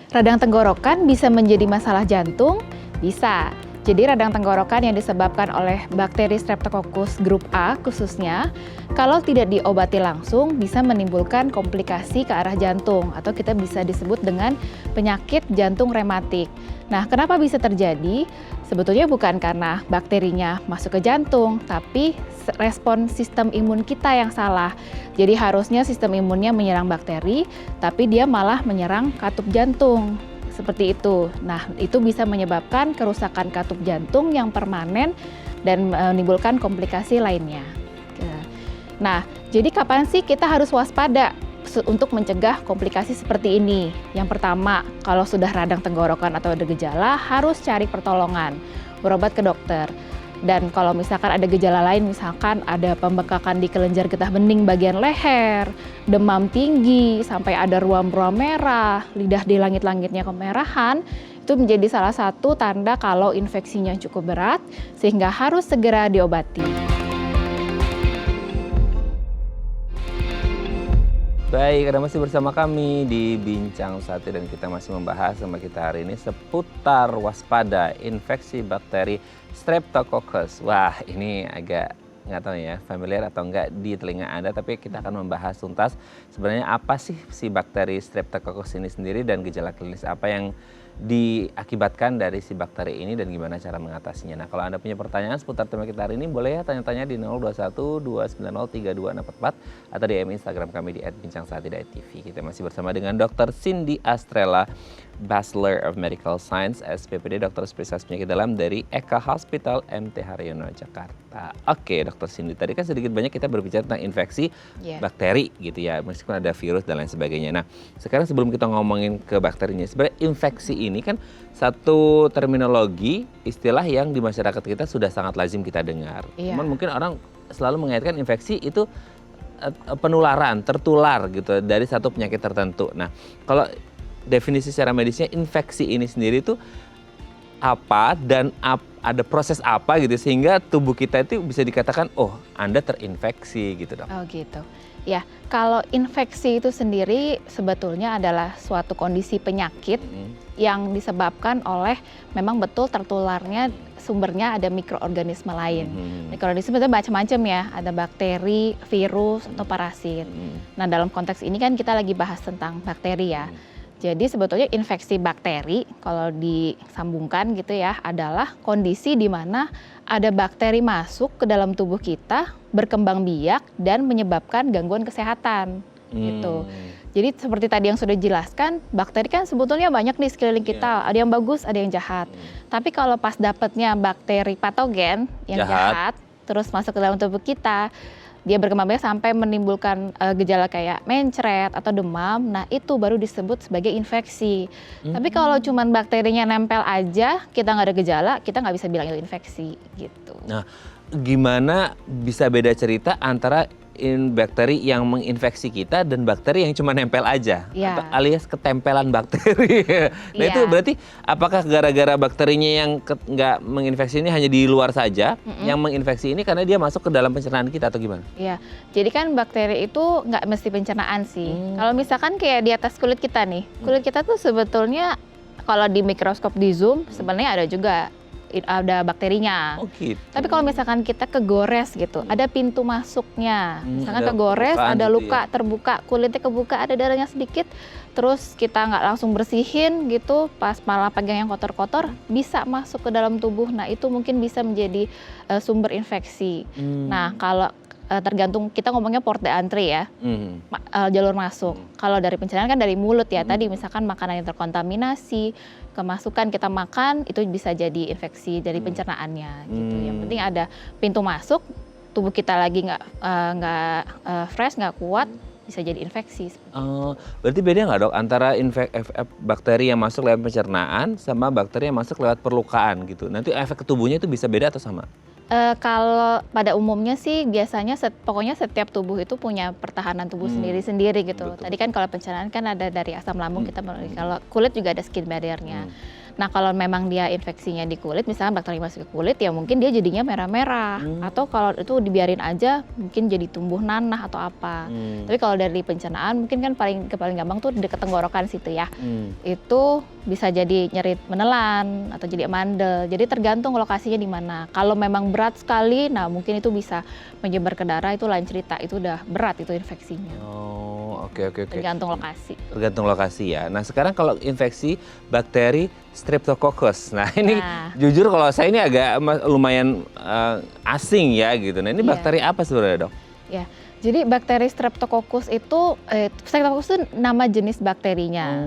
Radang tenggorokan bisa menjadi masalah jantung? Bisa. Jadi radang tenggorokan yang disebabkan oleh bakteri Streptococcus grup A khususnya, kalau tidak diobati langsung bisa menimbulkan komplikasi ke arah jantung atau kita bisa disebut dengan penyakit jantung rematik. Nah, kenapa bisa terjadi? Sebetulnya bukan karena bakterinya masuk ke jantung, tapi respon sistem imun kita yang salah. Jadi harusnya sistem imunnya menyerang bakteri, tapi dia malah menyerang katup jantung. Seperti itu. Nah, itu bisa menyebabkan kerusakan katup jantung yang permanen dan menimbulkan komplikasi lainnya. Nah, jadi kapan sih kita harus waspada untuk mencegah komplikasi seperti ini? Yang pertama, kalau sudah radang tenggorokan atau ada gejala, harus cari pertolongan, berobat ke dokter. Dan kalau misalkan ada gejala lain, misalkan ada pembekakan di kelenjar getah bening bagian leher, demam tinggi, sampai ada ruam-ruam merah, lidah di langit-langitnya kemerahan, itu menjadi salah satu tanda kalau infeksinya cukup berat, sehingga harus segera diobati. Baik, Anda masih bersama kami di Bincang Sate dan kita masih membahas sama kita hari ini seputar waspada infeksi bakteri Streptococcus. Wah, ini agak nggak tahu ya, familiar atau enggak di telinga Anda, tapi kita akan membahas tuntas sebenarnya apa sih si bakteri Streptococcus ini sendiri dan gejala klinis apa yang diakibatkan dari si bakteri ini dan gimana cara mengatasinya. Nah, kalau Anda punya pertanyaan seputar tema kita hari ini, boleh ya tanya-tanya di 021 290 32644 atau DM Instagram kami di @bincangSate.tv. Kita masih bersama dengan Dr. Cindy Astrella, Bachelor of Medical Science, SPPD, Dokter Spesialis Penyakit Dalam dari Eka Hospital MT Haryono, Jakarta. Oke, Dr. Cindy, tadi kan sedikit banyak kita berbicara tentang infeksi bakteri gitu ya, meskipun ada virus dan lain sebagainya. Nah, sekarang sebelum kita ngomongin ke bakterinya, sebenarnya infeksi ini kan satu terminologi, istilah yang di masyarakat kita sudah sangat lazim kita dengar. Cuman mungkin orang selalu mengaitkan infeksi itu penularan, tertular gitu dari satu penyakit tertentu. Nah, kalau definisi secara medisnya infeksi ini sendiri itu apa dan ada proses apa gitu sehingga tubuh kita itu bisa dikatakan oh Anda terinfeksi gitu dok. Oh gitu. Ya, kalau infeksi itu sendiri sebetulnya adalah suatu kondisi penyakit yang disebabkan oleh memang betul tertularnya sumbernya ada mikroorganisme lain. Mikroorganisme itu macam-macam ya, ada bakteri, virus, atau parasit. Nah, dalam konteks ini kan kita lagi bahas tentang bakteri ya. Jadi sebetulnya infeksi bakteri kalau disambungkan gitu ya adalah kondisi di mana ada bakteri masuk ke dalam tubuh kita, berkembang biak dan menyebabkan gangguan kesehatan gitu. Jadi seperti tadi yang sudah dijelaskan, bakteri kan sebetulnya banyak nih sekeliling kita, ada yang bagus, ada yang jahat. Tapi kalau pas dapatnya bakteri patogen yang jahat terus masuk ke dalam tubuh kita, dia berkembang biak sampai menimbulkan gejala kayak mencret atau demam, nah itu baru disebut sebagai infeksi. Tapi kalau cuman bakterinya nempel aja, kita nggak ada gejala, kita nggak bisa bilang itu infeksi gitu. Nah, gimana bisa beda cerita antara bakteri yang menginfeksi kita dan bakteri yang cuma nempel aja, atau alias ketempelan bakteri. Nah itu berarti apakah gara-gara bakterinya yang nggak menginfeksi ini hanya di luar saja, yang menginfeksi ini karena dia masuk ke dalam pencernaan kita atau gimana? Iya, jadi kan bakteri itu nggak mesti pencernaan sih. Kalau misalkan kayak di atas kulit kita nih, kulit kita tuh sebetulnya kalau di mikroskop di zoom sebenarnya ada bakterinya. Oh gitu. Tapi kalau misalkan kita kegores gitu, ada pintu masuknya. Misalkan kegores, ada luka terbuka, kulitnya kebuka, ada darahnya sedikit, terus kita nggak langsung bersihin gitu, pas malah pegang yang kotor-kotor, bisa masuk ke dalam tubuh. Nah itu mungkin bisa menjadi sumber infeksi. Nah kalau tergantung kita ngomongnya port d'entrée ya, jalur masuk. Kalau dari pencernaan kan dari mulut ya, tadi misalkan makanan yang terkontaminasi, kemasukan kita makan itu bisa jadi infeksi dari pencernaannya gitu. Yang penting ada pintu masuk, tubuh kita lagi nggak fresh, nggak kuat, bisa jadi infeksi. Berarti beda nggak dok antara bakteri yang masuk lewat pencernaan sama bakteri yang masuk lewat perlukaan gitu? Nanti efek ke tubuhnya itu bisa beda atau sama? Kalau pada umumnya sih biasanya pokoknya setiap tubuh itu punya pertahanan tubuh sendiri-sendiri gitu. Betul. Tadi kan kalau pencernaan kan ada dari asam lambung kita, kalau kulit juga ada skin barrier-nya. Nah kalau memang dia infeksinya di kulit, misalnya bakteri masuk ke kulit, ya mungkin dia jadinya merah-merah. Atau kalau itu dibiarin aja, mungkin jadi tumbuh nanah atau apa. Tapi kalau dari pencernaan, mungkin kan paling gampang tuh deket tenggorokan situ ya. Itu bisa jadi nyeri menelan atau jadi amandel. Jadi tergantung lokasinya di mana. Kalau memang berat sekali, nah mungkin itu bisa menyebar ke darah, itu lain cerita. Itu udah berat itu infeksinya. Oh, oke. Tergantung lokasi. Tergantung lokasi ya. Nah sekarang kalau infeksi bakteri Streptococcus. Nah ini jujur kalau saya ini agak lumayan asing ya gitu. Nah ini bakteri apa sebenarnya dok? Ya, jadi bakteri Streptococcus itu, Streptococcus itu nama jenis bakterinya.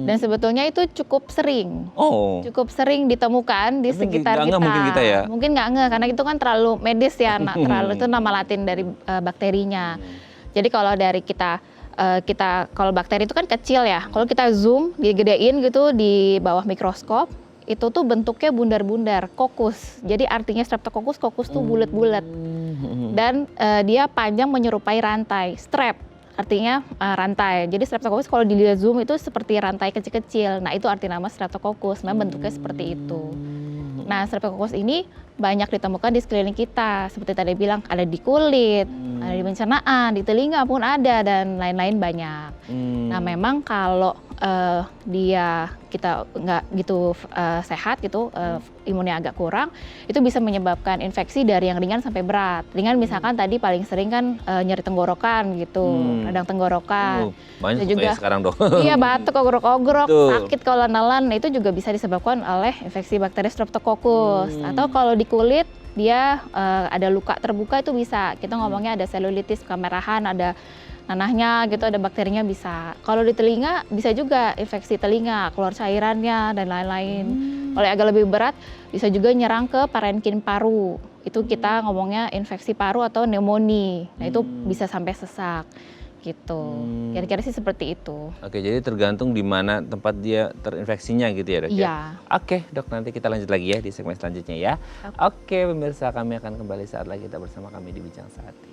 Dan sebetulnya itu cukup sering. Cukup sering ditemukan di sekitar kita. Mungkin kita ya? Mungkin nggak ngeh, karena itu kan terlalu medis ya, terlalu itu nama latin dari bakterinya. Jadi kalau dari kita kalau bakteri itu kan kecil ya, kalau kita zoom, digedein gitu di bawah mikroskop, itu tuh bentuknya bundar-bundar, kokus. Jadi artinya Streptococcus, kokus tuh bulat-bulat. Dan dia panjang menyerupai rantai, strep artinya rantai. Jadi Streptococcus kalau dilihat zoom itu seperti rantai kecil-kecil. Nah itu arti nama Streptococcus, memang bentuknya seperti itu. Nah Streptococcus ini banyak ditemukan di sekeliling kita. Seperti tadi bilang, ada di kulit, ada di pencernaan, di telinga pun ada, dan lain-lain banyak. Nah memang kalau kita nggak gitu sehat gitu, imunnya agak kurang, itu bisa menyebabkan infeksi dari yang ringan sampai berat. Ringan misalkan tadi paling sering kan nyeri tenggorokan gitu, radang tenggorokan. Banyak juga ya sekarang dok. Iya, batuk, ogrok-ogrok, sakit kalau nelan, itu juga bisa disebabkan oleh infeksi bakteri Streptococcus. Atau kalau di kulit dia ada luka terbuka, itu bisa, kita ngomongnya ada selulitis, kemerahan, ada nanahnya gitu, ada bakterinya bisa. Kalau di telinga bisa juga infeksi telinga, keluar cairannya dan lain-lain. Kalau agak lebih berat bisa juga nyerang ke parenkim paru. Itu kita ngomongnya infeksi paru atau pneumonia. Nah itu bisa sampai sesak gitu. Kira-kira sih seperti itu. Oke, jadi tergantung di mana tempat dia terinfeksinya gitu ya dok ya? Iya. Oke dok, nanti kita lanjut lagi ya di segmen selanjutnya ya. Oke pemirsa, kami akan kembali saat lagi, kita bersama kami di Bincang Sehati.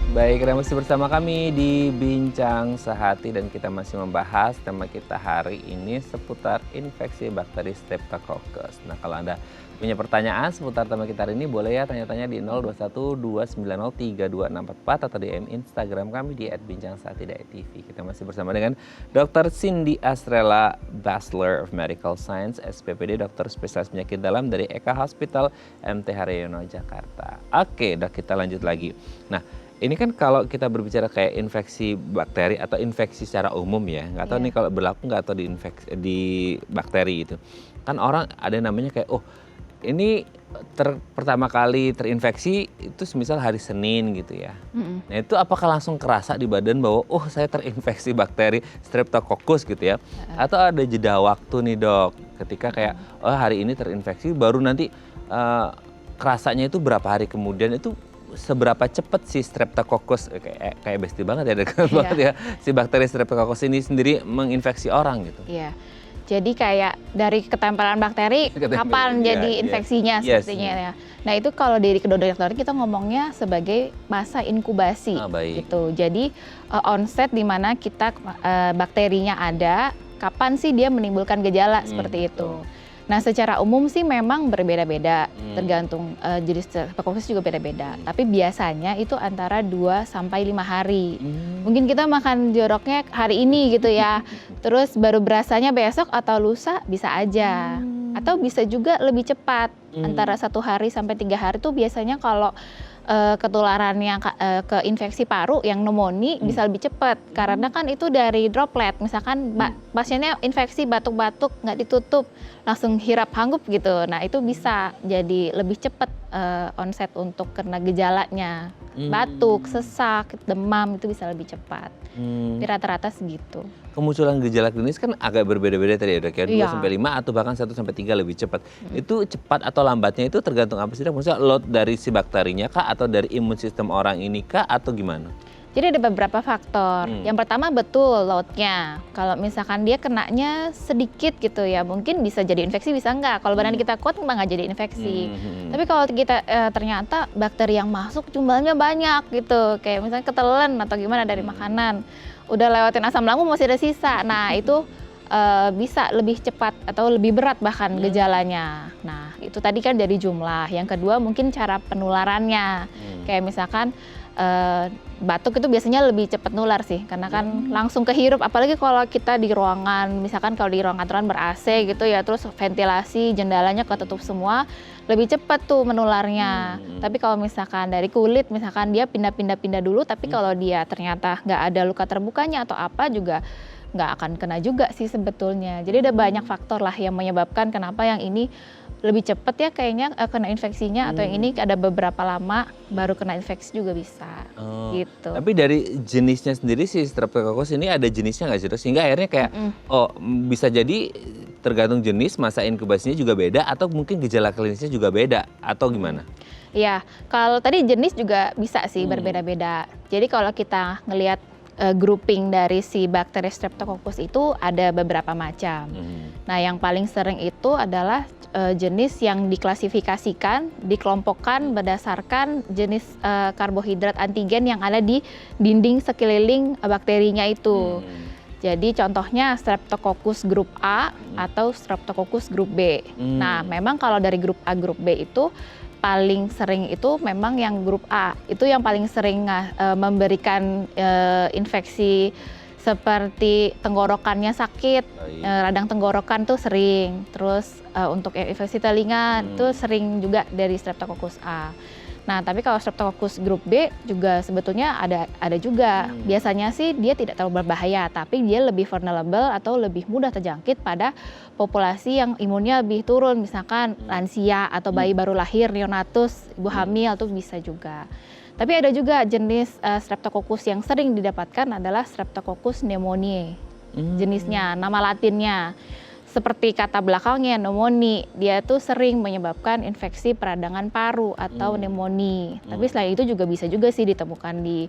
Baik, Anda masih bersama kami di Bincang Sehati dan kita masih membahas tema kita hari ini seputar infeksi bakteri Streptococcus. Nah, kalau Anda punya pertanyaan seputar tema kita hari ini, boleh ya tanya-tanya di 0212903264 atau DM Instagram kami di @bincang-sehati.tv. Kita masih bersama dengan Dr. Cindy Astrella, Bachelor of Medical Science, SPPD, dokter spesialis penyakit dalam dari Eka Hospital MT Haryono, Jakarta. Oke, dok, kita lanjut lagi. Nah, ini kan kalau kita berbicara kayak infeksi bakteri atau infeksi secara umum ya, nggak tahu nih kalau berlaku nggak atau di bakteri itu. Kan orang ada namanya kayak, oh ini pertama kali terinfeksi itu semisal hari Senin gitu ya. Nah itu apakah langsung kerasa di badan bahwa oh saya terinfeksi bakteri Streptococcus gitu ya. Atau ada jeda waktu nih dok, ketika kayak oh hari ini terinfeksi baru nanti kerasanya itu berapa hari kemudian, itu seberapa cepat si Streptococcus kayak besti banget ya, dekat banget ya, si bakteri Streptococcus ini sendiri menginfeksi orang gitu. Iya. Jadi kayak dari ketempelan bakteri kapan jadi infeksinya sepertinya ya. Nah itu kalau dari kedua dokter kita ngomongnya sebagai masa inkubasi gitu. Jadi onset di mana kita bakterinya ada, kapan sih dia menimbulkan gejala seperti itu. Nah secara umum sih memang berbeda-beda, tergantung jenis Streptococcus juga beda-beda. Tapi biasanya itu antara 2 sampai 5 hari. Mungkin kita makan joroknya hari ini gitu ya, terus baru berasanya besok atau lusa bisa aja. Atau bisa juga lebih cepat, antara 1 hari sampai 3 hari tuh biasanya kalau ketularannya ke infeksi paru yang pneumonia bisa lebih cepat karena kan itu dari droplet, misalkan pasiennya infeksi batuk-batuk nggak ditutup langsung hirap hanggup gitu, nah itu bisa jadi lebih cepat onset untuk kena gejalanya, batuk, sesak, demam itu bisa lebih cepat. Di rata-rata segitu. Kemunculan gejala klinis kan agak berbeda-beda tadi ya dok ya, 2 sampai 5 atau bahkan 1 sampai 3 lebih cepat. Itu cepat atau lambatnya itu tergantung apa sih dok? Maksudnya load dari si bakterinya kah atau dari imun sistem orang ini kah atau gimana? Jadi ada beberapa faktor. Yang pertama betul loadnya. Kalau misalkan dia kenanya sedikit gitu ya, mungkin bisa jadi infeksi, bisa enggak. Kalau badan kita kuat memang nggak jadi infeksi. Tapi kalau kita ternyata bakteri yang masuk jumlahnya banyak gitu, kayak misalnya ketelan atau gimana dari makanan, udah lewatin asam lambung masih ada sisa. Nah itu bisa lebih cepat atau lebih berat bahkan gejalanya. Nah itu tadi kan dari jumlah. Yang kedua mungkin cara penularannya. Kayak misalkan batuk itu biasanya lebih cepat nular sih, karena kan langsung kehirup, apalagi kalau kita di ruangan, misalkan kalau di ruang kantoran ber-AC gitu ya, terus ventilasi, jendelanya ketutup semua, lebih cepat tuh menularnya. Tapi kalau misalkan dari kulit, misalkan dia pindah-pindah dulu, tapi kalau dia ternyata nggak ada luka terbukanya atau apa juga nggak akan kena juga sih sebetulnya. Jadi ada banyak faktor lah yang menyebabkan kenapa yang ini lebih cepat ya kayaknya kena infeksinya, atau yang ini ada beberapa lama baru kena infeksi juga bisa gitu. Tapi dari jenisnya sendiri si Streptococcus ini ada jenisnya nggak sih, Dok? Sehingga akhirnya kayak bisa jadi tergantung jenis masa inkubasinya juga beda, atau mungkin gejala klinisnya juga beda, atau gimana? Ya, kalau tadi jenis juga bisa sih berbeda-beda. Jadi kalau kita ngelihat grouping dari si bakteri Streptococcus itu ada beberapa macam. Nah, yang paling sering itu adalah jenis yang diklasifikasikan, dikelompokkan berdasarkan jenis karbohidrat antigen yang ada di dinding sekeliling bakterinya itu. Jadi contohnya Streptococcus grup A atau Streptococcus grup B. Nah, memang kalau dari grup A, grup B itu paling sering itu memang yang grup A. Itu yang paling sering memberikan infeksi seperti tenggorokannya sakit, radang tenggorokan tuh sering. Terus untuk infeksi telinga itu sering juga dari Streptococcus A. Nah, tapi kalau Streptococcus grup B juga sebetulnya ada juga. Biasanya sih dia tidak terlalu berbahaya, tapi dia lebih vulnerable atau lebih mudah terjangkit pada populasi yang imunnya lebih turun, misalkan lansia atau bayi baru lahir, neonatus, ibu hamil tuh bisa juga. Tapi ada juga jenis Streptococcus yang sering didapatkan adalah Streptococcus pneumoniae. Jenisnya, nama latinnya. Seperti kata belakangnya, pneumonia, dia tuh sering menyebabkan infeksi peradangan paru atau pneumonia. Tapi selain itu juga bisa juga sih ditemukan di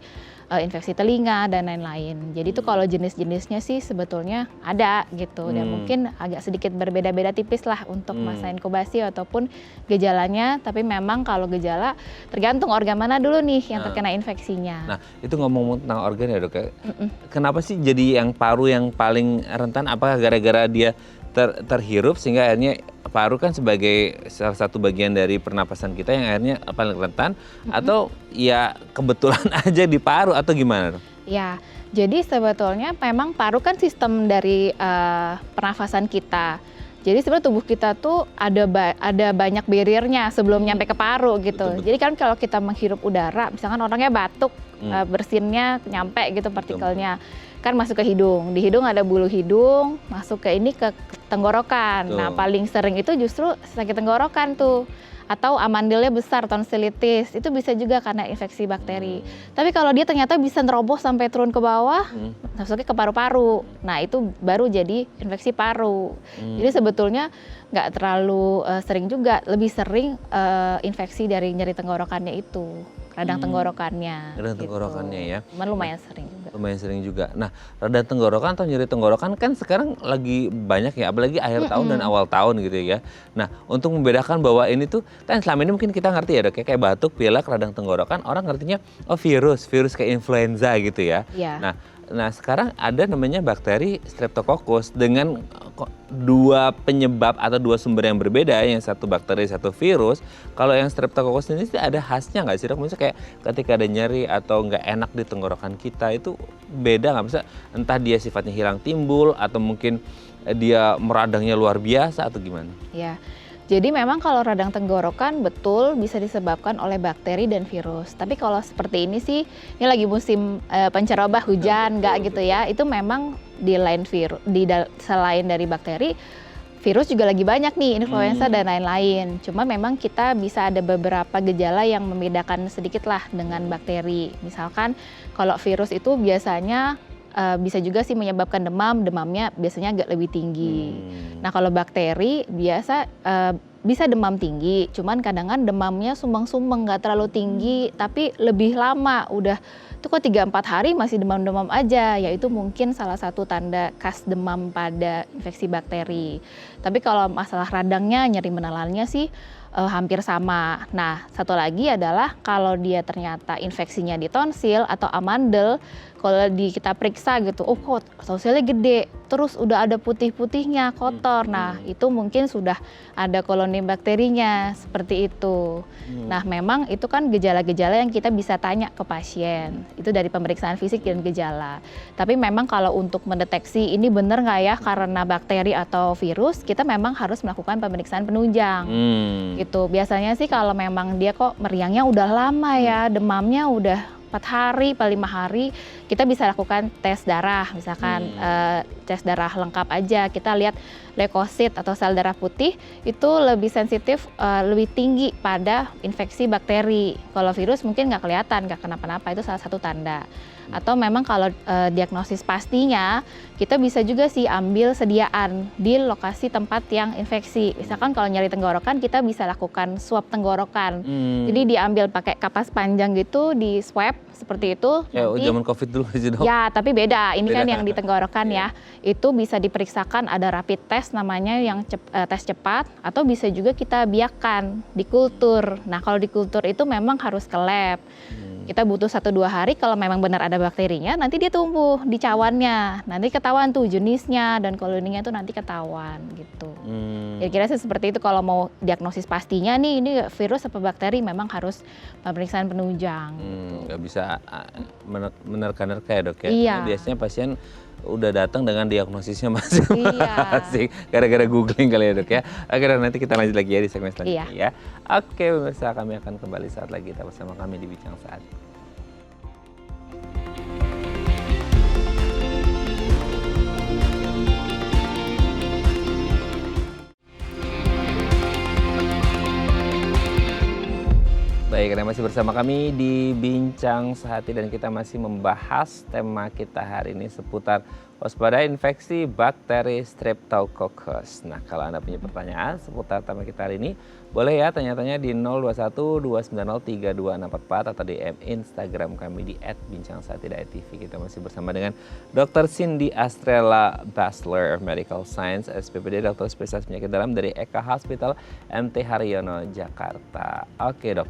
infeksi telinga dan lain-lain. Jadi tuh kalau jenis-jenisnya sih sebetulnya ada gitu. Dan mungkin agak sedikit berbeda-beda tipis lah untuk masa inkubasi ataupun gejalanya. Tapi memang kalau gejala tergantung organ mana dulu nih yang terkena infeksinya. Nah, itu ngomong tentang organ ya, Dok. Kenapa sih jadi yang paru yang paling rentan? Apakah gara-gara dia terhirup sehingga akhirnya paru kan sebagai salah satu bagian dari pernapasan kita yang akhirnya paling rentan, atau ya kebetulan aja di paru, atau gimana? Ya, jadi sebetulnya memang paru kan sistem dari pernafasan kita. Jadi sebenarnya tubuh kita tuh ada banyak barriernya sebelum nyampe ke paru gitu. Betul. Jadi kan kalau kita menghirup udara, misalkan orangnya batuk, bersinnya nyampe gitu partikelnya. Kan masuk ke hidung. Di hidung ada bulu hidung, masuk ke ini ke tenggorokan. Nah, paling sering itu justru sakit tenggorokan tuh. Atau amandilnya besar, tonsilitis, itu bisa juga karena infeksi bakteri. Tapi kalau dia ternyata bisa nerobos sampai turun ke bawah, masuknya ke paru-paru. Nah, itu baru jadi infeksi paru. Jadi sebetulnya nggak terlalu sering juga, lebih sering infeksi dari nyeri tenggorokannya itu, radang tenggorokannya. Radang gitu. tenggorokannya ya. Lumayan sering juga. Lumayan sering juga. Nah, radang tenggorokan atau nyeri tenggorokan kan sekarang lagi banyak ya, apalagi akhir tahun dan awal tahun gitu ya. Nah, untuk membedakan bahwa ini tuh, kan selama ini mungkin kita ngerti ya, Dok, kayak batuk, pilek, radang tenggorokan, orang ngertinya virus kayak influenza gitu ya. Yeah. Nah, sekarang ada namanya bakteri Streptococcus dengan dua penyebab atau dua sumber yang berbeda, yang satu bakteri, satu virus. Kalau yang Streptococcus ini ada khasnya nggak sih, Dok? Misalnya kayak ketika ada nyeri atau nggak enak di tenggorokan kita, itu beda nggak? Bisa entah dia sifatnya hilang timbul atau mungkin dia meradangnya luar biasa atau gimana? Ya. Jadi memang kalau radang tenggorokan betul bisa disebabkan oleh bakteri dan virus. Tapi kalau seperti ini sih, ini lagi musim pancaroba hujan, nggak gitu ya. Itu memang di lain virus, selain dari bakteri, virus juga lagi banyak nih, influenza dan lain-lain. Cuma memang kita bisa ada beberapa gejala yang membedakan sedikit lah dengan bakteri. Misalkan kalau virus itu biasanya bisa juga sih menyebabkan demamnya biasanya agak lebih tinggi. Nah, kalau bakteri biasa bisa demam tinggi, cuman kadang-kadang demamnya sumbang-sumbang, nggak terlalu tinggi, tapi lebih lama, udah itu kok 3-4 hari masih demam-demam aja, yaitu mungkin salah satu tanda khas demam pada infeksi bakteri. Tapi kalau masalah radangnya, nyeri menelannya sih hampir sama. Nah, satu lagi adalah kalau dia ternyata infeksinya di tonsil atau amandel, kalau kita periksa gitu, oh kok tonsilnya gede, terus udah ada putih-putihnya, kotor. Nah, itu mungkin sudah ada koloni bakterinya, seperti itu. Nah, memang itu kan gejala-gejala yang kita bisa tanya ke pasien. Itu dari pemeriksaan fisik dan gejala. Tapi memang kalau untuk mendeteksi ini benar nggak ya karena bakteri atau virus, kita memang harus melakukan pemeriksaan penunjang. Gitu. Biasanya sih kalau memang dia kok meriangnya udah lama ya, demamnya udah 4 hari, 5 hari, kita bisa lakukan tes darah, misalkan tes darah lengkap aja. Kita lihat leukosit atau sel darah putih itu lebih sensitif, lebih tinggi pada infeksi bakteri. Kalau virus mungkin nggak kelihatan, nggak kenapa-napa, itu salah satu tanda. Atau memang kalau diagnosis pastinya, kita bisa juga sih ambil sediaan di lokasi tempat yang infeksi. Misalkan kalau nyeri tenggorokan, kita bisa lakukan swab tenggorokan. Jadi diambil pakai kapas panjang gitu, di swab seperti itu. Kayak zaman COVID dulu aja dok. Ya, tapi beda. Ini kan Beda. yang di tenggorokan ya. Itu bisa diperiksakan, ada rapid test namanya yang tes cepat, atau bisa juga kita biakkan di kultur. Nah, kalau di kultur itu memang harus ke lab. Kita butuh 1-2 hari, kalau memang benar ada bakterinya, nanti dia tumbuh di cawannya. Nanti ketahuan tuh jenisnya dan koloninya tuh nanti ketahuan gitu. Kira-kira sih seperti itu kalau mau diagnosis pastinya nih ini virus apa bakteri, memang harus pemeriksaan penunjang. Nggak bisa menerka-nerka ya dok ya? Iya. Karena biasanya pasien udah datang dengan diagnosisnya masing-masing. Iya. Gara-gara googling kali ya dok ya. Oke, dan nanti kita lanjut lagi ya di segmen selanjutnya Iya. ya. Oke pemirsa, kami akan kembali saat lagi tetap bersama kami di Bincang Saat. Baik, Anda masih bersama kami di Bincang Sehati dan kita masih membahas tema kita hari ini seputar waspada infeksi bakteri Streptococcus. Nah, kalau Anda punya pertanyaan seputar tema kita hari ini, boleh ya tanya-tanya di 021-290-3244 atau DM Instagram kami di @bincangsaati.tv. Kita masih bersama dengan Dr. Cindy Astrella, Bachelor of Medical Science, SPPD, dokter spesialis penyakit dalam dari Eka Hospital, MT Haryono, Jakarta. Oke dok,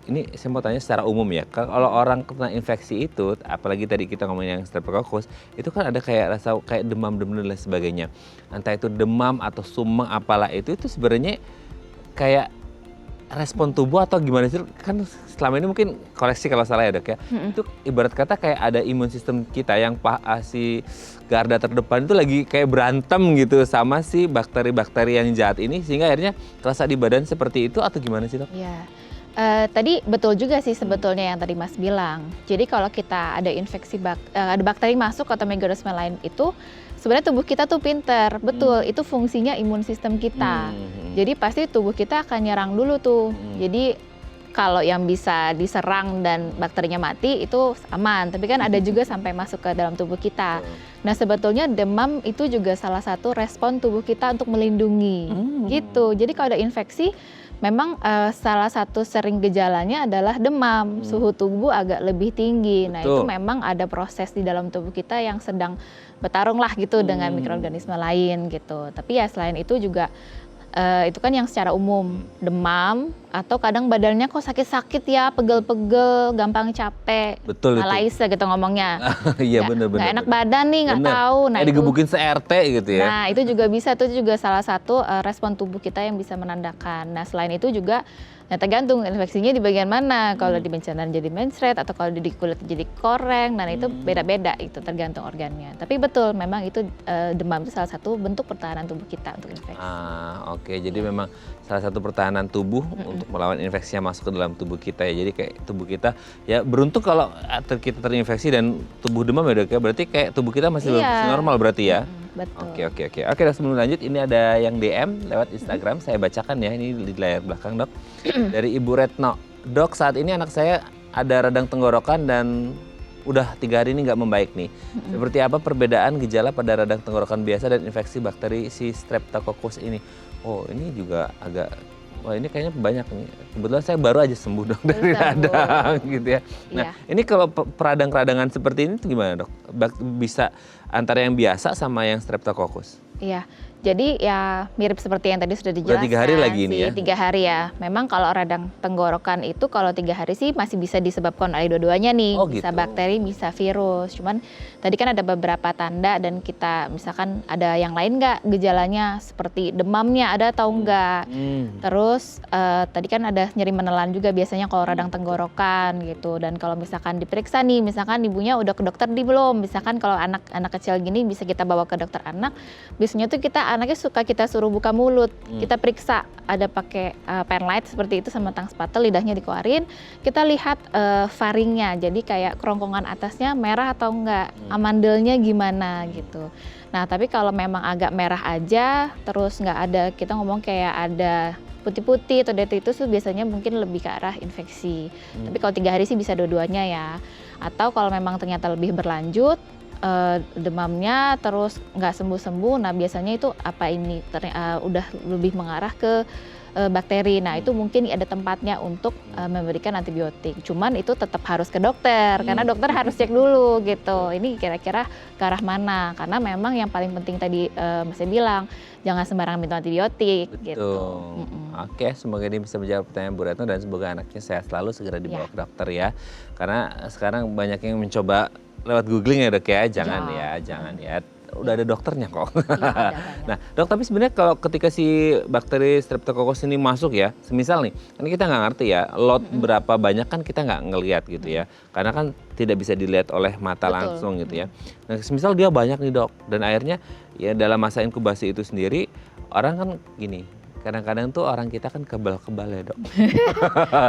ini saya mau tanya secara umum ya, kalau orang kena infeksi itu, apalagi tadi kita ngomongin yang Streptococcus, itu kan ada kayak rasa kayak demam-demam dan lain sebagainya. Entah itu demam atau sumeng apalah itu sebenarnya kayak respon tubuh atau gimana sih? Kan selama ini mungkin koreksi kalau salah ya dok ya. Itu ibarat kata kayak ada imun sistem kita yang si garda terdepan itu lagi kayak berantem gitu sama si bakteri-bakteri yang jahat ini sehingga akhirnya terasa di badan seperti itu atau gimana sih dok? Ya. Tadi betul juga sih sebetulnya yang tadi Mas bilang. Jadi kalau kita ada infeksi ada bakteri masuk atau mikroorganisme lain itu sebenarnya tubuh kita tuh pinter, betul. Itu fungsinya imun sistem kita. Jadi pasti tubuh kita akan nyerang dulu tuh. Jadi kalau yang bisa diserang dan bakterinya mati itu aman. Tapi kan ada juga sampai masuk ke dalam tubuh kita. Nah sebetulnya demam itu juga salah satu respon tubuh kita untuk melindungi. Gitu. Jadi kalau ada infeksi, memang salah satu sering gejalanya adalah demam, suhu tubuh agak lebih tinggi. Nah itu memang ada proses di dalam tubuh kita yang sedang bertarung lah gitu dengan mikroorganisme lain gitu. Tapi ya selain itu juga itu kan yang secara umum demam atau kadang badannya kok sakit-sakit ya, pegel-pegel, gampang capek, Betul malaise gitu ngomongnya. Iya benar-benar. Nggak enak badan nih, nggak tahu. Nah itu digebukin se-RT gitu ya. Nah itu juga bisa, itu juga salah satu respon tubuh kita yang bisa menandakan. Nah selain itu juga nah tergantung infeksinya di bagian mana. Kalau di bencanan jadi menstruate atau kalau di kulit jadi koreng, dan itu beda-beda, itu tergantung organnya. Tapi betul memang itu demam itu salah satu bentuk pertahanan tubuh kita untuk infeksi. Oke. Jadi memang salah satu pertahanan tubuh untuk melawan infeksi yang masuk ke dalam tubuh kita ya. Jadi kayak tubuh kita ya beruntung kalau kita terinfeksi dan tubuh demam ya dok ya. Berarti kayak tubuh kita masih normal berarti ya. Betul. Oke. Dan sebelum lanjut ini ada yang DM lewat Instagram. Saya bacakan ya, ini di layar belakang dok. Dari Ibu Retno. Dok, saat ini anak saya ada radang tenggorokan dan udah 3 hari ini nggak membaik nih. Seperti apa perbedaan gejala pada radang tenggorokan biasa dan infeksi bakteri si Streptococcus ini? Oh ini juga agak wah ini kayaknya banyak nih. Kebetulan saya baru aja sembuh dok dari Baru sembuh. radang gitu ya. Nah Iya. ini kalau peradang-peradangan seperti ini tuh gimana dok? Bisa antara yang biasa sama yang streptococcus? Iya, jadi ya mirip seperti yang tadi sudah Udah dijelaskan 3 hari lagi ini sih, ya? 3 hari ya. Memang kalau radang tenggorokan itu kalau 3 hari sih masih bisa disebabkan oleh dua-duanya nih. Oh Bisa gitu. bakteri, bisa virus. Cuman tadi kan ada beberapa tanda dan kita misalkan ada yang lain nggak gejalanya seperti demamnya ada atau enggak. Terus tadi kan ada nyeri menelan juga biasanya kalau radang tenggorokan gitu. Dan kalau misalkan diperiksa nih, misalkan ibunya udah ke dokter belum. Misalkan kalau anak kecil gini bisa kita bawa ke dokter anak. Biasanya tuh anaknya suka kita suruh buka mulut, kita periksa ada pakai pen light seperti itu sama tang spatel, lidahnya dikeluarin, kita lihat faringnya, jadi kayak kerongkongan atasnya merah atau enggak, amandelnya gimana gitu. Nah tapi kalau memang agak merah aja, terus nggak ada, kita ngomong kayak ada putih-putih atau dermatitis tuh biasanya mungkin lebih ke arah infeksi. Tapi kalau 3 hari sih bisa dua-duanya ya. Atau kalau memang ternyata lebih berlanjut, demamnya terus nggak sembuh-sembuh, nah biasanya itu apa ini udah lebih mengarah ke bakteri. Nah itu mungkin ada tempatnya untuk memberikan antibiotik. Cuman itu tetap harus ke dokter karena dokter harus cek dulu gitu. Ini kira-kira ke arah mana? Karena memang yang paling penting tadi Mas bilang jangan sembarangan minum antibiotik gitu. Oke, semoga ini bisa menjawab pertanyaan Bu Retno dan semoga anaknya sehat selalu, segera dibawa ke dokter ya. Karena sekarang banyak yang mencoba lewat googling ya dok ya, jangan ya. Udah ada dokternya kok. Iya, ada banyak. Nah dok, tapi sebenarnya kalau ketika si bakteri streptococcus ini masuk ya, semisal nih, kan kita nggak ngerti ya, lot berapa banyak kan kita nggak ngelihat gitu ya. Karena kan tidak bisa dilihat oleh mata langsung gitu ya. Nah semisal dia banyak nih dok, dan akhirnya ya dalam masa inkubasi itu sendiri, orang kan gini, kadang-kadang tuh orang kita kan kebal-kebal ya dok.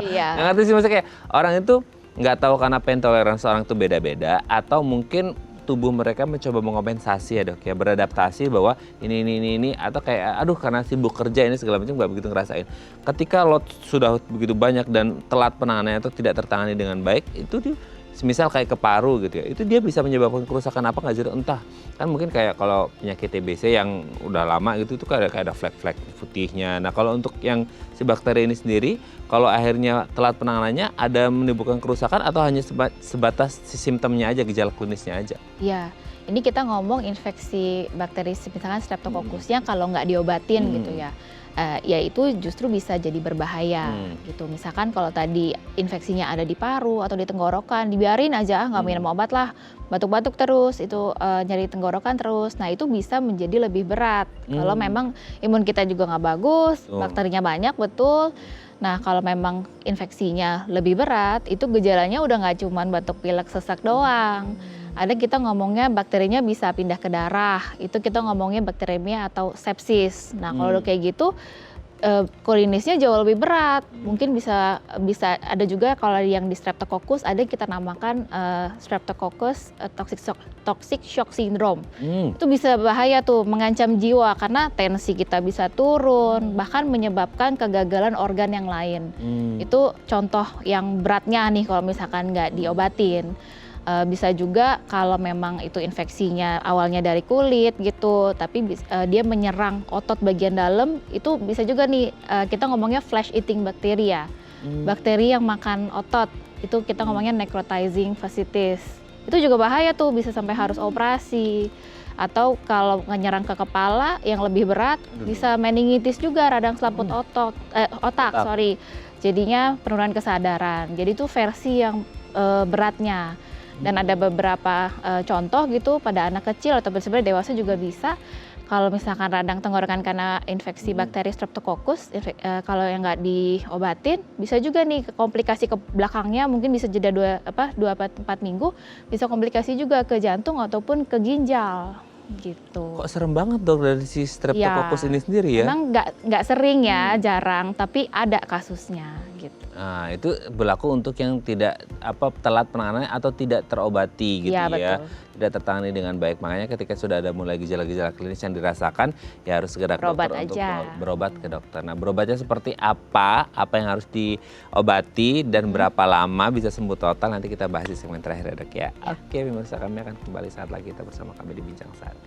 Iya. Nggak ngerti sih, maksudnya kayak orang itu nggak tahu karena pain tolerance orang itu beda-beda, atau mungkin tubuh mereka mencoba mengompensasi ya dok ya, beradaptasi bahwa ini, atau kayak aduh karena sibuk kerja ini segala macam nggak begitu ngerasain. Ketika lot sudah begitu banyak dan telat penanganannya atau tidak tertangani dengan baik, itu dia semisal kayak ke paru gitu ya, itu dia bisa menyebabkan kerusakan apa nggak sih dok? Entah, kan mungkin kayak kalau penyakit TBC yang udah lama gitu itu kayak ada flek-flek putihnya. Nah kalau untuk yang si bakteri ini sendiri, kalau akhirnya telat penanganannya, ada menimbulkan kerusakan atau hanya sebatas si simptomnya aja, gejala klinisnya aja? Iya, ini kita ngomong infeksi bakteri misalkan streptococcusnya kalau nggak diobatin gitu ya. Ya itu justru bisa jadi berbahaya gitu. Misalkan kalau tadi infeksinya ada di paru atau di tenggorokan, dibiarin aja nggak minum obat lah, batuk-batuk terus, itu nyeri tenggorokan terus. Nah itu bisa menjadi lebih berat kalau memang imun kita juga nggak bagus, bakterinya banyak betul. Nah kalau memang infeksinya lebih berat, itu gejalanya udah nggak cuman batuk pilek sesak doang. Ada kita ngomongnya bakterinya bisa pindah ke darah, itu kita ngomongnya bakteremia atau sepsis. Nah kalau kayak gitu klinisnya jauh lebih berat. Mungkin bisa ada juga kalau yang di streptococcus ada yang kita namakan streptococcus toxic shock syndrome. Itu bisa bahaya tuh, mengancam jiwa karena tensi kita bisa turun, bahkan menyebabkan kegagalan organ yang lain. Itu contoh yang beratnya nih kalau misalkan nggak diobatin. Bisa juga kalau memang itu infeksinya awalnya dari kulit gitu, tapi dia menyerang otot bagian dalam, itu bisa juga nih kita ngomongnya flesh eating bacteria. Bakteri yang makan otot, itu kita ngomongnya necrotizing fasciitis. Itu juga bahaya tuh, bisa sampai harus operasi. Atau kalau nyerang ke kepala yang lebih berat, bisa meningitis juga, radang selaput otak. Jadinya penurunan kesadaran. Jadi itu versi yang beratnya. Dan ada beberapa contoh gitu pada anak kecil atau sebenarnya dewasa juga bisa. Kalau misalkan radang tenggorokan karena infeksi bakteri streptococcus, kalau yang nggak diobatin, bisa juga nih komplikasi ke belakangnya, mungkin bisa jeda 2-4 minggu, bisa komplikasi juga ke jantung ataupun ke ginjal gitu. Kok serem banget dok dari si streptococcus ini sendiri ya? Memang nggak sering ya, jarang, tapi ada kasusnya gitu. Nah, itu berlaku untuk yang tidak telat penanganannya atau tidak terobati gitu ya. Betul. Tidak tertangani dengan baik. Makanya ketika sudah ada mulai gejala-gejala klinis yang dirasakan, ya harus segera ke dokter untuk berobat ke dokter. Nah, berobatnya seperti apa yang harus diobati dan berapa lama bisa sembuh total, nanti kita bahas di segmen terakhir ya dok ya. Oke, pemirsa, kami akan kembali saat lagi, kita bersama kami di Bincang Saat.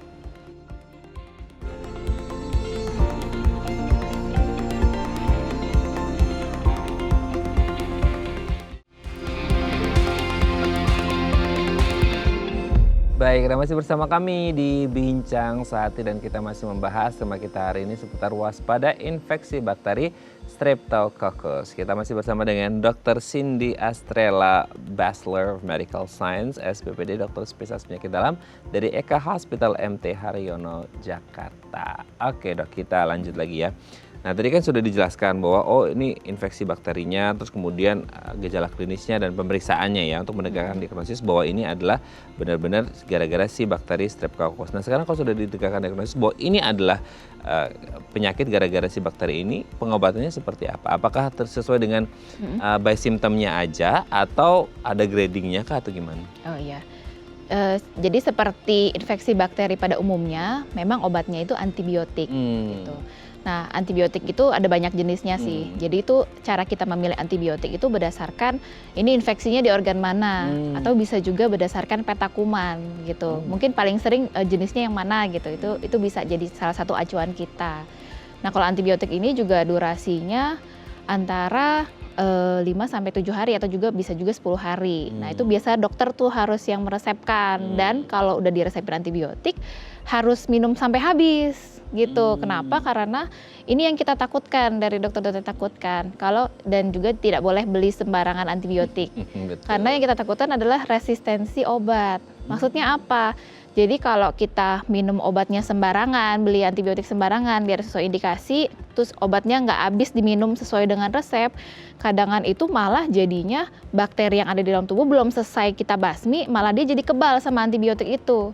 Baik, Anda masih bersama kami di Bincang Sehati dan kita masih membahas tema kita hari ini seputar waspada infeksi bakteri Streptococcus. Kita masih bersama dengan Dr. Cindy Astrella, Bachelor of Medical Science, SPPD, dokter spesialis penyakit dalam dari Eka Hospital MT Haryono, Jakarta. Oke dok, kita lanjut lagi ya. Nah tadi kan sudah dijelaskan bahwa ini infeksi bakterinya, terus kemudian gejala klinisnya dan pemeriksaannya ya untuk menegakkan diagnosis bahwa ini adalah benar-benar gara-gara si bakteri Streptococcus. Nah sekarang kalau sudah ditegakkan diagnosis bahwa ini adalah penyakit gara-gara si bakteri ini, pengobatannya seperti apa? Apakah sesuai dengan by symptomnya aja atau ada gradingnya kah atau gimana? Oh iya. Jadi seperti infeksi bakteri pada umumnya, memang obatnya itu antibiotik gitu. Nah, antibiotik itu ada banyak jenisnya sih. Jadi itu cara kita memilih antibiotik itu berdasarkan ini infeksinya di organ mana, atau bisa juga berdasarkan peta kuman gitu. Mungkin paling sering jenisnya yang mana gitu. Itu bisa jadi salah satu acuan kita. Nah, kalau antibiotik ini juga durasinya antara 5 sampai 7 hari atau juga bisa juga 10 hari. Nah, itu biasa dokter tuh harus yang meresepkan dan kalau udah diresepin antibiotik harus minum sampai habis gitu. Kenapa? Karena ini yang kita takutkan, dari dokter-dokter takutkan. Dan juga tidak boleh beli sembarangan antibiotik. Karena yang kita takutkan adalah resistensi obat. Maksudnya apa? Jadi kalau kita minum obatnya sembarangan, beli antibiotik sembarangan biar sesuai indikasi, terus obatnya nggak habis diminum sesuai dengan resep, kadang itu malah jadinya bakteri yang ada di dalam tubuh belum selesai kita basmi, malah dia jadi kebal sama antibiotik itu.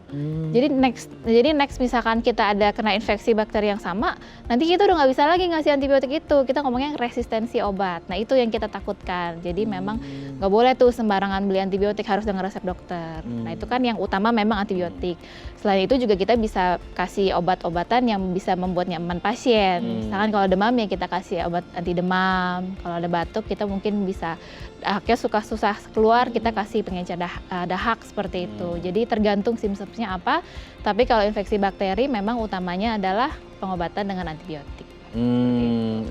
Jadi next misalkan kita ada kena infeksi bakteri yang sama, nanti kita udah nggak bisa lagi ngasih antibiotik itu. Kita ngomongnya resistensi obat. Nah itu yang kita takutkan. Jadi memang nggak boleh tuh sembarangan beli antibiotik, harus dengan resep dokter. Nah itu kan yang utama memang antibiotik. Selain itu juga kita bisa kasih obat-obatan yang bisa membuat nyaman pasien. Misalkan kalau demam ya kita kasih obat anti demam. Kalau ada batuk kita mungkin bisa dahaknya susah keluar, kita kasih pengencer dahak seperti itu. Jadi tergantung simptomnya apa. Tapi kalau infeksi bakteri memang utamanya adalah pengobatan dengan antibiotik.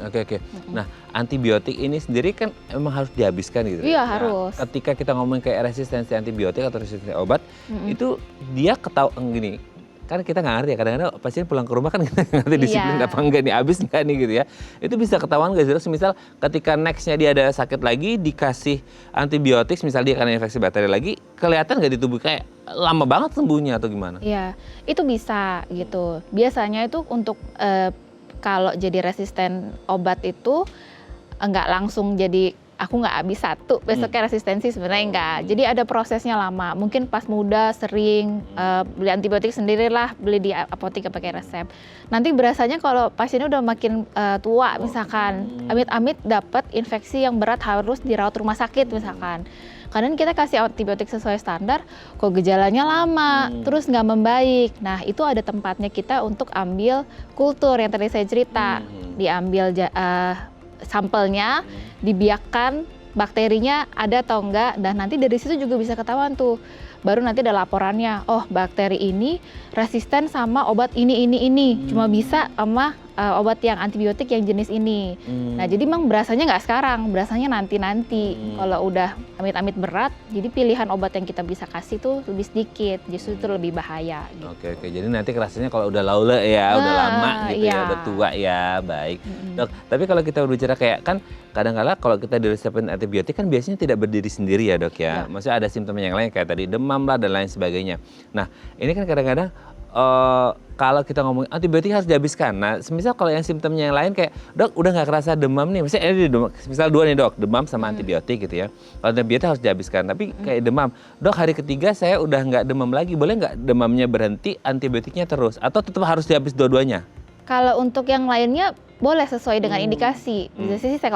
Oke. Nah, antibiotik ini sendiri kan emang harus dihabiskan gitu. Iya, Nah, harus. ketika kita ngomong kayak resistensi antibiotik atau resistensi obat, itu dia ketahuan gini. Kan kita nggak ngerti ya, kadang-kadang pasien pulang ke rumah kan kita nggak ngerti disiplin apa enggak nih, habis nggak nih gitu ya. Itu bisa ketahuan nggak sih? Misal ketika nextnya dia ada sakit lagi, dikasih antibiotik, misal dia karena infeksi bakteri lagi, kelihatan nggak di tubuh kayak lama banget sembuhnya atau gimana? Iya, itu bisa gitu. Biasanya itu untuk kalau jadi resisten obat itu enggak langsung jadi aku nggak habis satu, besoknya resistensi, sebenarnya enggak. Jadi ada prosesnya lama. Mungkin pas muda sering beli antibiotik sendirilah, beli di apotek pakai resep. Nanti berasanya kalau pasiennya udah makin tua misalkan, amit-amit dapat infeksi yang berat harus dirawat rumah sakit misalkan. Kadang kita kasih antibiotik sesuai standar, kok gejalanya lama, terus nggak membaik. Nah itu ada tempatnya kita untuk ambil kultur yang tadi saya cerita. Diambil sampelnya, dibiarkan bakterinya ada atau enggak, dan nanti dari situ juga bisa ketahuan tuh. Baru nanti ada laporannya, oh bakteri ini resisten sama obat ini. Cuma bisa sama obat yang antibiotik yang jenis ini. Nah jadi memang berasanya nggak sekarang, berasanya nanti. Kalau udah amit-amit berat, jadi pilihan obat yang kita bisa kasih tuh lebih sedikit, justru itu lebih bahaya. Gitu. Oke, jadi nanti kerasanya kalau udah laula ya, udah lama gitu iya. ya, udah tua ya, baik. Dok, tapi kalau kita berbicara kayak kan kadang-kala kalau kita diresepin antibiotik kan biasanya tidak berdiri sendiri ya dok ya. Maksudnya ada simptom yang lain kayak tadi demam lah dan lain sebagainya. Nah ini kan kadang-kadang kalau kita ngomong antibiotik harus dihabiskan. Nah, semisal kalau yang simptomnya yang lain kayak, dok udah nggak kerasa demam nih, misalnya ini misal dua nih dok, demam sama antibiotik gitu ya. Kalau antibiotik harus dihabiskan, tapi kayak demam, dok hari ketiga saya udah nggak demam lagi, boleh nggak demamnya berhenti, antibiotiknya terus, atau tetap harus dihabis dua-duanya? Kalau untuk yang lainnya boleh sesuai dengan indikasi. Biasanya sih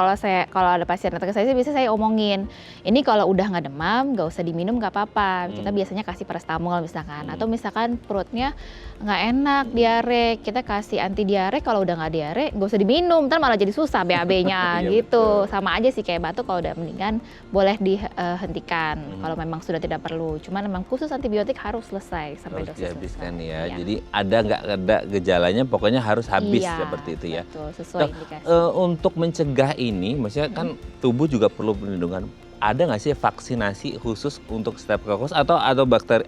kalau ada pasien datang ke saya biasanya saya omongin, ini kalau udah nggak demam nggak usah diminum nggak apa-apa. Kita biasanya kasih paracetamol misalkan, atau misalkan perutnya nggak enak, diare, kita kasih anti diare. Kalau udah nggak diare nggak usah diminum, ntar malah jadi susah BAB-nya gitu. Sama aja sih kayak batuk, kalau udah mendingan boleh dihentikan kalau memang sudah tidak perlu. Cuman memang khusus antibiotik harus selesai sampai dosis dihabiskan selesai. ya. Iya. Jadi ada nggak ada gejalanya, pokoknya harus habis seperti itu ya. Betul, sesuai Dok, indikasi. untuk mencegah ini, maksudnya kan tubuh juga perlu perlindungan ada nggak sih vaksinasi khusus untuk Streptococcus atau bakteri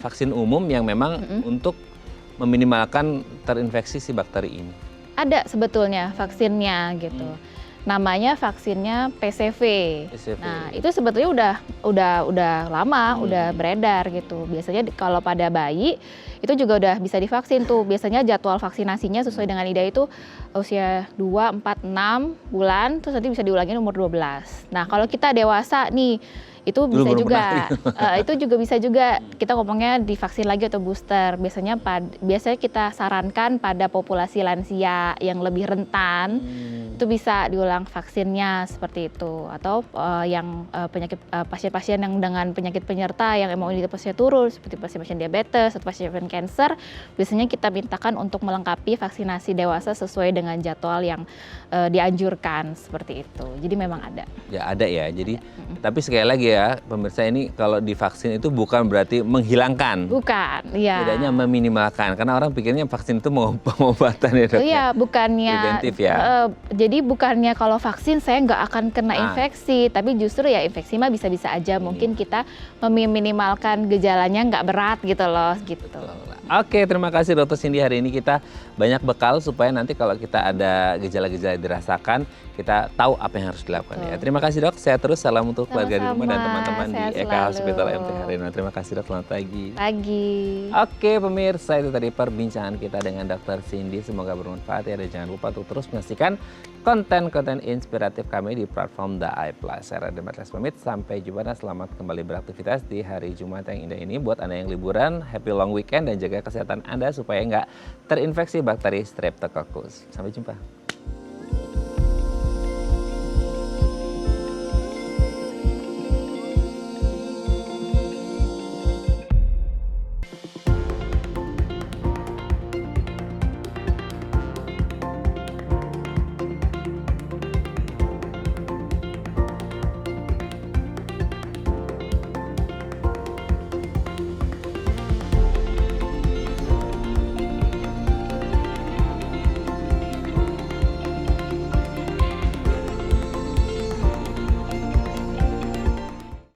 vaksin umum yang memang untuk meminimalkan terinfeksi si bakteri ini? Ada sebetulnya vaksinnya gitu. Namanya vaksinnya PCV. Nah, itu sebetulnya udah lama, udah beredar gitu. Biasanya kalau pada bayi itu juga udah bisa divaksin tuh. Biasanya jadwal vaksinasinya sesuai dengan IDA itu usia 2, 4, 6 bulan, terus nanti bisa diulangin umur 12. Nah, kalau kita dewasa nih itu bisa juga, itu juga bisa juga kita ngomongnya divaksin lagi atau booster. Biasanya kita sarankan pada populasi lansia yang lebih rentan, itu bisa diulang vaksinnya seperti itu. Atau yang pasien-pasien yang dengan penyakit penyerta yang imunitasnya turun, seperti pasien-pasien diabetes atau pasien kanker, biasanya kita mintakan untuk melengkapi vaksinasi dewasa sesuai dengan jadwal yang dianjurkan seperti itu. Jadi memang ada. Ya ada ya. Jadi tapi sekali lagi ya, pemirsa, ini kalau divaksin itu bukan berarti menghilangkan. Bukan, ya. Setidaknya meminimalkan. Karena orang pikirnya vaksin itu pengobatan ya, Dok. Iya, bukannya preventif ya. Jadi bukannya kalau vaksin saya nggak akan kena infeksi, tapi justru ya infeksi mah bisa-bisa aja. Mungkin kita meminimalkan gejalanya nggak berat gitu loh, gitu. Oke, terima kasih Dr. Cindy. Hari ini kita banyak bekal supaya nanti kalau kita ada gejala-gejala dirasakan, kita tahu apa yang harus dilakukan ya. Terima kasih Dok, sehat terus, salam untuk keluarga di rumah dan teman-teman di Eka Hospital MT Haryono. Terima kasih Dok, selamat pagi. Oke pemirsa, itu tadi perbincangan kita dengan Dr. Cindy, semoga bermanfaat ya. Dan jangan lupa untuk terus menyaksikan konten-konten inspiratif kami di platform The Eye Plus. Saya Raden Batles pamit, sampai jumpa dan selamat kembali beraktivitas di hari Jumat yang indah ini. Buat Anda yang liburan, happy long weekend dan jaga kesehatan Anda supaya nggak terinfeksi bakteri Streptococcus. Sampai jumpa.